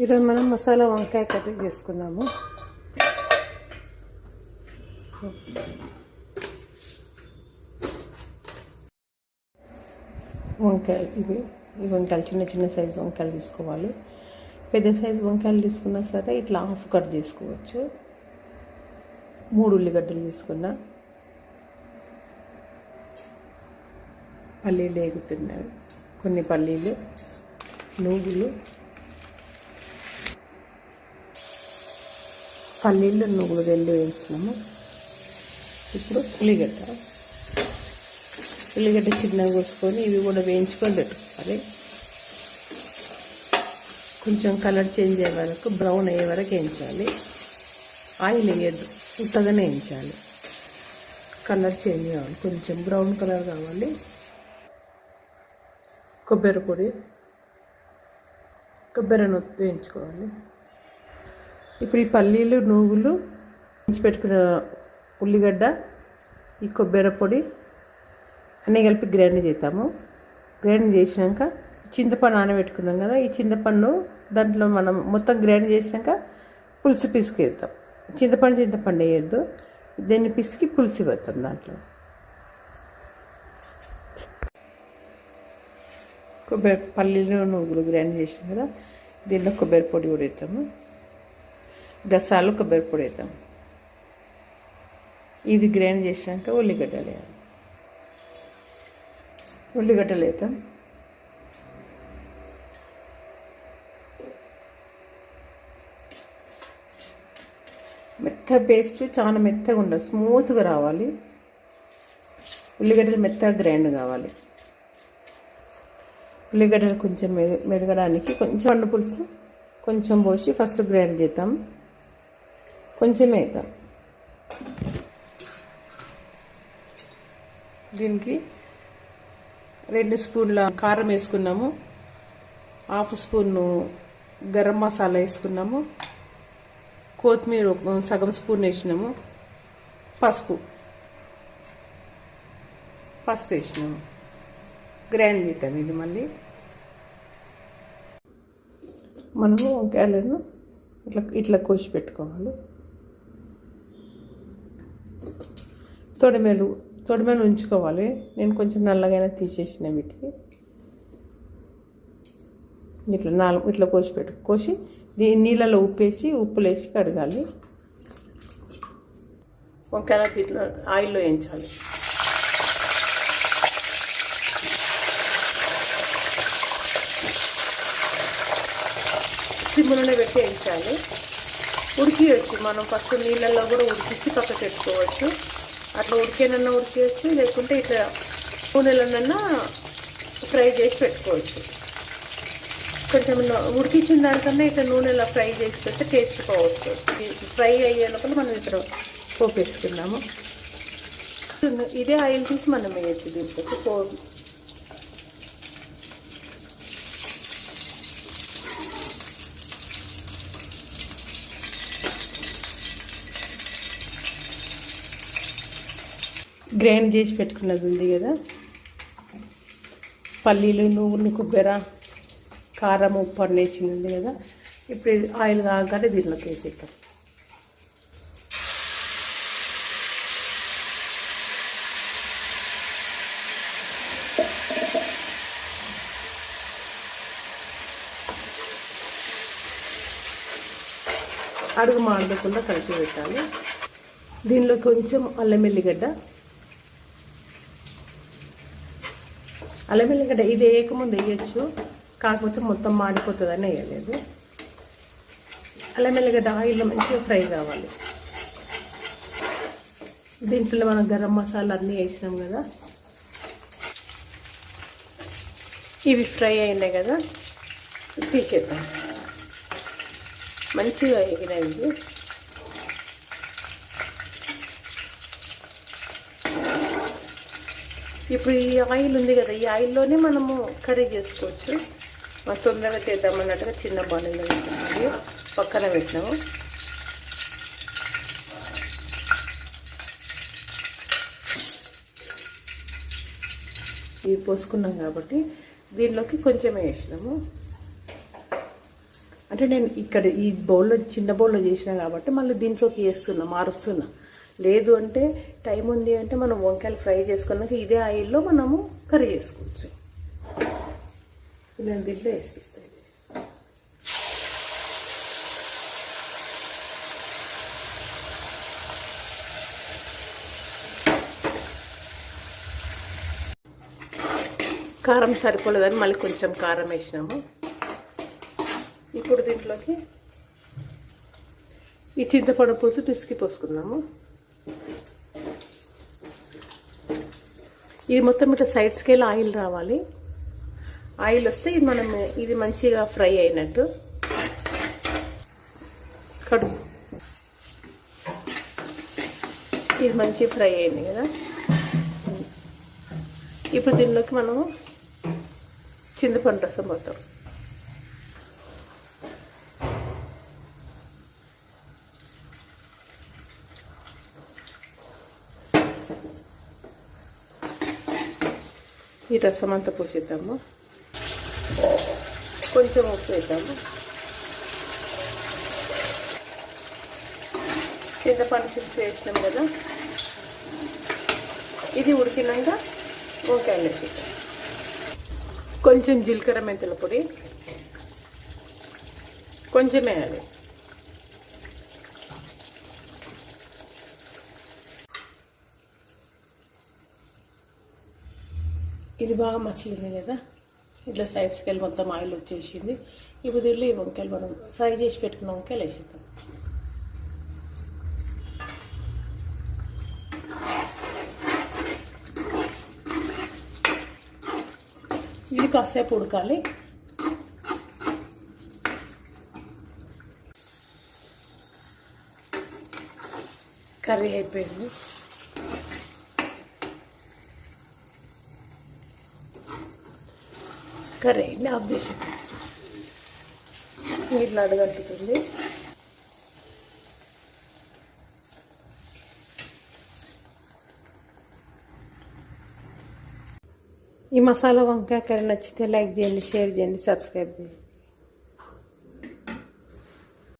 ఈరోజు మనం మసాలా వంకాయ కర్రీ చేసుకుందాము. వంకాయలు ఈ వంకాయలు చిన్న చిన్న సైజు వంకాయలు తీసుకోవాలి. పెద్ద సైజు వంకాయలు తీసుకున్నా సరే ఇట్లా హాఫ్ కట్ చేసుకోవచ్చు. 3 ఉల్లిగడ్డలు తీసుకున్నా. పల్లీలు వేగుతున్నాయి, కొన్ని పల్లీలు, నువ్వులు, నువ్వులు 2 వేయించినాము. ఇప్పుడు ఉల్లిగడ్డ చిన్నగా కోసుకొని ఇవి కూడా వేయించుకొని పెట్టుకోవాలి. కొంచెం కలర్ చేంజ్ అయ్యే వరకు, బ్రౌన్ అయ్యే వరకు వేయించాలి. ఆయిల్ వేయద్దు, ఉత్తగానే వేయించాలి. కలర్ చేంజ్ కావాలి, కొంచెం బ్రౌన్ కలర్ కావాలి. కొబ్బరి నొత్తు వేయించుకోవాలి. ఇప్పుడు ఈ పల్లీలు, నువ్వులు, వేయించి పెట్టుకున్న ఉల్లిగడ్డ, ఈ కొబ్బరి పొడి అన్నీ కలిపి గ్రైండ్ చేద్దాము. గ్రైండ్ చేసినాక చింతపండు నానబెట్టుకున్నాం కదా, ఈ చింతపండు దాంట్లో మనం మొత్తం గ్రైండ్ చేసినాక పులుసు పిసికేద్దాం. చింతపండు వేయద్దు, దీన్ని పిసికి పులుసు వేద్దాం. దాంట్లో పల్లీలు, నువ్వులు గ్రైండ్ చేసినాం కదా, దీంట్లో కొబ్బరి పొడి కూడా వేద్దాము. గసాలు కొబ్బరి పొడి వేద్దాం. ఇది గ్రైండ్ చేసినాక ఉల్లిగడ్డలు వేద్దాం. పేస్ట్ చాలా మెత్తగా ఉండాలి, స్మూత్గా రావాలి. ఉల్లిగడ్డలు మెత్తగా గ్రైండ్ కావాలి. ఉల్లిగడ్డలు కొంచెం మెదగడానికి కొంచెం పండు పులుసు కొంచెం పోసి ఫస్ట్ గ్రైండ్ చేద్దాం. కొంచెమే వేద్దాం. దీనికి 2 స్పూన్ల కారం వేసుకున్నాము, 1/2 స్పూను గరం మసాలా వేసుకున్నాము, కొత్తిమీర సగం స్పూన్ వేసినాము, పసుపు వేసినాము. గ్రైండ్ చేద్దాం. ఇది మళ్ళీ మనము వంకాయలను ఇట్లా కోసి పెట్టుకోవాలి. తొడిమెలు ఉంచుకోవాలి. నేను కొంచెం నల్లగానే తీసేసిన వీటికి. ఇట్లా కోసి నీళ్ళలో ఉప్పులు వేసి కడగాలి. వంకాయలు ఇట్లా ఆయిల్లో వేయించాలి. సిమ్లోనే పెట్టి వేయించాలి. ఉడికియచ్చు, మనం ఫస్ట్ నీళ్ళల్లో కూడా ఉడికించి పక్కకు పెట్టుకోవచ్చు. అట్లా ఉడికేయచ్చు, లేకుంటే ఇట్లా నూనెలోనన్నా ఫ్రై చేసి పెట్టుకోవచ్చు. కొంచెం ఉడికించిన దానికన్నా ఇట్లా నూనెలో ఫ్రై చేసి పెడితే టేస్ట్ వస్తుంది. ఫ్రై అయ్యే లోపల మనం ఇక్కడ పోపు వేసుకున్నాము. ఇదే ఆయిల్ తీసి మనం వేయచ్చు దీంట్లోకి. పోపు గ్రైండ్ చేసి పెట్టుకున్నది ఉంది కదా, పల్లీలు, నువ్వులు, కొబ్బరి, కారం, ఉప్పు అన్నీ వేసింది ఉంది కదా. ఇప్పుడు ఆయిల్ కాగానే దీనిలోకి వేసేద్దాం. అడుగు మాడకుండా కలిపి పెట్టాలి. దీనిలో కొంచెం అల్లం ఎల్లిగడ్డ ఇది వేయకముందు వేయచ్చు, కాకపోతే మొత్తం మాడిపోతుందని వేయలేదు. అల్లం ఎల్లిగడ్డ ఆయిల్లో మంచిగా ఫ్రై కావాలి. దీంట్లో మనం గరం మసాలా అన్నీ వేసినాం కదా, ఇవి ఫ్రై అయినాయి కదా, తీసేద్దాం. మంచిగా ఎగినాయి. ఇప్పుడు ఈ ఆయిల్ ఉంది కదా, ఈ ఆయిల్లోనే మనము కర్రీ చేసుకోవచ్చు. తొందరగా చేద్దామన్నట్టుగా చిన్న బాణీలో వేసుకున్నాము, పక్కన పెట్టినాము. ఇవి పోసుకున్నాం కాబట్టి దీనిలోకి కొంచెమే వేసినాము. అంటే నేను ఇక్కడ ఈ బౌల్లో చిన్న బౌల్లో చేసినా కాబట్టి మళ్ళీ దీంట్లోకి వేస్తున్నా, మారుస్తున్నా. లేదు అంటే టైం ఉంది అంటే మనం వంకాయలు ఫ్రై చేసుకున్నాక ఇదే ఆయిల్లో మనము కర్రీ చేసుకోవచ్చు. నేను దీంట్లో వేసిస్తాను. కారం సరిపోలేదని మళ్ళీ కొంచెం కారం వేసినాము. ఇప్పుడు దీంట్లోకి ఈ చింతపండు పులుసు పిసికి పోసుకుందాము. ఇది మొత్తం ఇట్లా సైడ్స్కి వెళ్ళి ఆయిల్ రావాలి. ఆయిల్ వస్తే ఇది మంచిగా ఫ్రై అయినట్టు. కడుగు ఇది మంచి ఫ్రై అయింది కదా. ఇప్పుడు దీనిలోకి మనము చింతపండు రసం పోతాం. ఈ రసం అంతా పోసేద్దాము. కొంచెం ఉప్పు వేద్దాము. చింతపండు చిప్స్ వేసినాం కదా, ఇది ఉడికినాక వంకాయలు వేసేద్దాం. కొంచెం జీలకర్ర మెంతుల పొడి కొంచెం వేయాలి. ఇది బాగా మసిలింది కదా, ఇట్లా సైడ్స్కి వెళ్ళి మొత్తం ఆయిల్ వచ్చేసింది. ఇప్పుడు దీనిలో ఈ వంకాయలు మనం ఫ్రై చేసి పెట్టుకున్న వంకాయలు వేసేద్దాం. ఇది కాసేపు ఉడకాలి. కర్రీ అయిపోయింది. కర్రీ ఆఫ్ చేసి నీళ్ళు అడగట్టుతుంది. ఈ మసాలా వంకాయ కర్రీ నచ్చితే లైక్ చేయండి, షేర్ చేయండి, సబ్స్క్రైబ్ చేయండి.